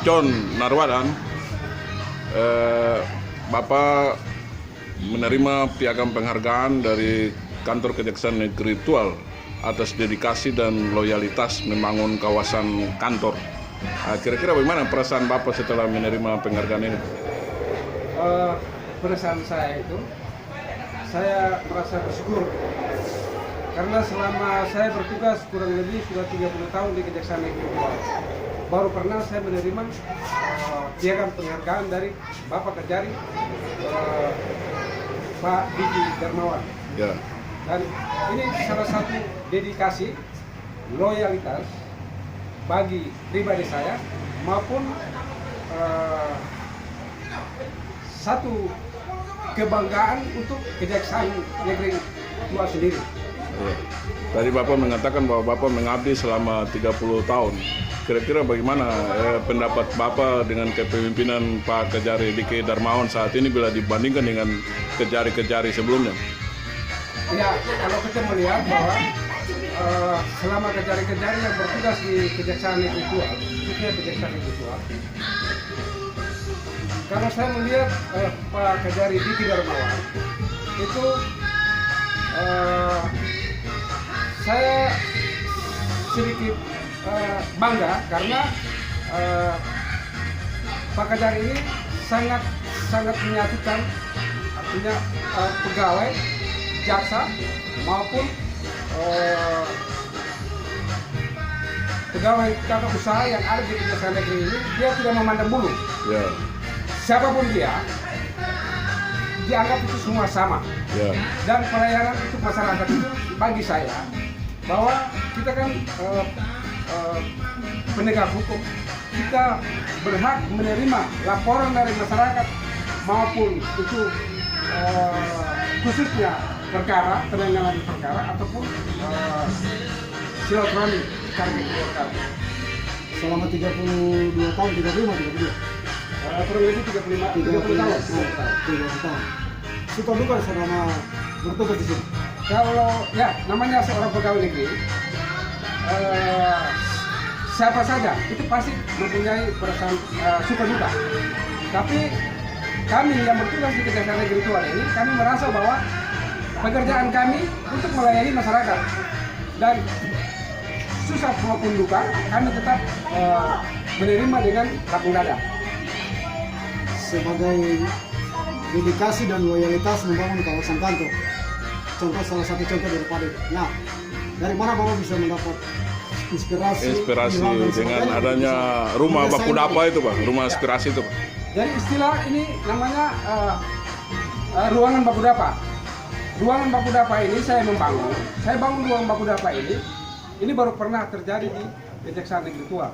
John Narwadan, Bapak menerima piagam penghargaan dari Kantor Kejaksaan Negeri Tual atas dedikasi dan loyalitas membangun kawasan kantor. Kira-kira bagaimana perasaan Bapak setelah menerima penghargaan ini? Perasaan saya itu, saya merasa bersyukur karena selama saya bertugas kurang lebih sudah 30 tahun di Kejaksaan Negeri Tual, baru pernah saya menerima piagam penghargaan dari Bapak Kejari, Pak Diki Darmawan. Ya. Dan ini salah satu dedikasi, loyalitas bagi pribadi saya maupun satu kebanggaan untuk Kejaksaan Negeri Tual sendiri. Ya. Tadi Bapak mengatakan bahwa Bapak mengabdi selama 30 tahun. Kira-kira bagaimana pendapat Bapak dengan kepemimpinan Pak Kejari Diki Darmawan saat ini bila dibandingkan dengan kejari-kejari sebelumnya? Ya, kalau kita melihat bahwa selama kejari-kejari yang bertugas di Kejaksaan Negeri Tual, khususnya Kejaksaan Negeri Tual, kalau saya melihat Pak Kejari Diki Darmawan itu saya sedikit bangga karena Pak Kejari ini sangat menyatukan, artinya pegawai, jaksa maupun pegawai tata usaha yang ada di Kejaksaan Negeri ini, dia tidak memandang bulu. Ya. Siapapun dia, dianggap itu semua sama. Ya. Dan pelayanan untuk masyarakat itu bagi saya bahwa kita kan penegak hukum, kita berhak menerima laporan dari masyarakat maupun itu khususnya perkara, penanganan perkara ataupun silaturahmi kami perkara. Selama 32 tahun, 32. Kurang lebih 30 tahun. 30 tahun. Suka duka selama bertugas di sini. Kalau ya namanya seorang pegawai negeri, siapa saja itu pasti mempunyai perasaan suka duka. Tapi kami yang bertugas di Kejaksaan Negeri Tual ini, kami merasa bahwa pekerjaan kami untuk melayani masyarakat dan susah maupun duka, kami tetap menerima dengan lapang dada. Sebagai dedikasi dan loyalitas membangun kawasan kantor. Salah satu contoh daripada. Nah, dari mana Bapak bisa mendapat inspirasi dengan adanya rumah baku dapa itu, Pak, rumah inspirasi itu, Pak. Jadi istilah ini namanya ruangan baku dapa. Ruangan baku dapa ini saya membangun. Saya bangun ruangan baku dapa ini baru pernah terjadi di Kejaksaan Negeri Tual.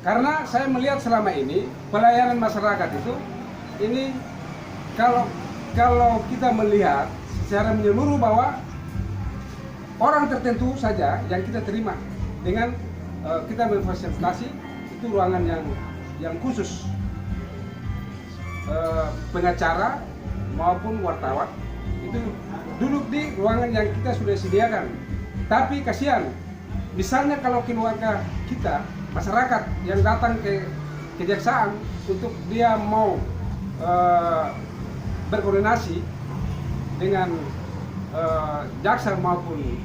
Karena saya melihat selama ini pelayanan masyarakat itu ini kalau kita melihat secara menyeluruh bahwa orang tertentu saja yang kita terima dengan kita memfasilitasi itu ruangan yang khusus, pengacara maupun wartawan itu duduk di ruangan yang kita sudah sediakan. Tapi kasihan, misalnya kalau keluarga kita, masyarakat yang datang ke kejaksaan untuk dia mau berkoordinasi dengan jaksa maupun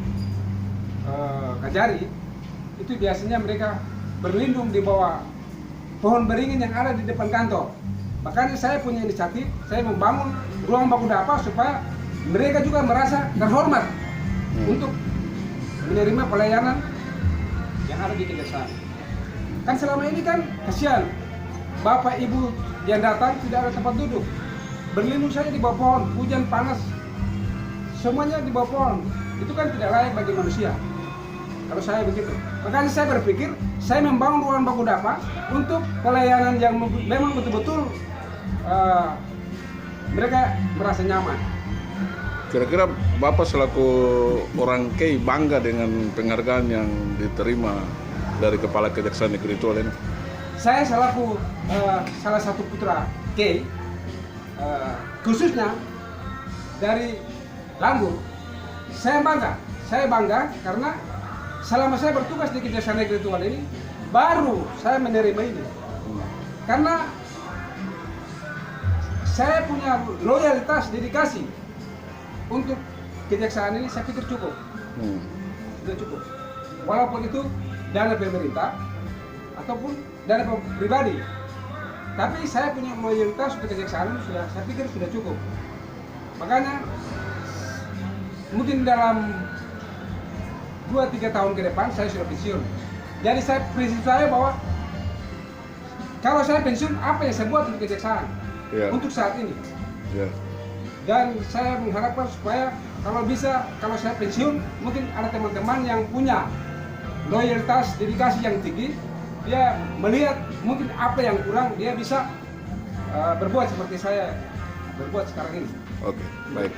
kejari, itu biasanya mereka berlindung di bawah pohon beringin yang ada di depan kantor. Makanya saya punya inisiatif, saya membangun ruang baku dapa supaya mereka juga merasa terhormat untuk menerima pelayanan yang ada di kejaksaan. Kan selama ini kan kasihan, bapak ibu yang datang tidak ada tempat duduk, berlindung saja di bawah pohon, hujan panas semuanya di bawah pohon. Itu kan tidak layak bagi manusia. Kalau saya begitu, makanya saya berpikir saya membangun ruangan baku dapa untuk pelayanan yang memang betul-betul mereka merasa nyaman. Kira-kira Bapak selaku orang Kei bangga dengan penghargaan yang diterima dari Kepala Kejaksaan Negeri Tual ini? Saya selaku salah satu putra Kei, khususnya dari Langgur, saya bangga karena selama saya bertugas di Kejaksaan Negeri Tual ini, baru saya menerima ini. Karena saya punya loyalitas, dedikasi untuk kejaksaan ini, saya pikir cukup. Sudah cukup. Walaupun itu dana pemerintah ataupun dana pribadi. Tapi saya punya loyalitas untuk kejaksaan ini sudah, saya pikir sudah cukup. Makanya mungkin dalam 2-3 tahun ke depan saya sudah pensiun. Jadi prinsip saya bahwa kalau saya pensiun, apa yang saya buat untuk kejaksaan untuk saat ini. Dan saya mengharapkan supaya kalau bisa, kalau saya pensiun, mungkin ada teman-teman yang punya loyalitas, dedikasi yang tinggi, dia melihat mungkin apa yang kurang, dia bisa berbuat seperti saya berbuat sekarang ini. Oke, baik.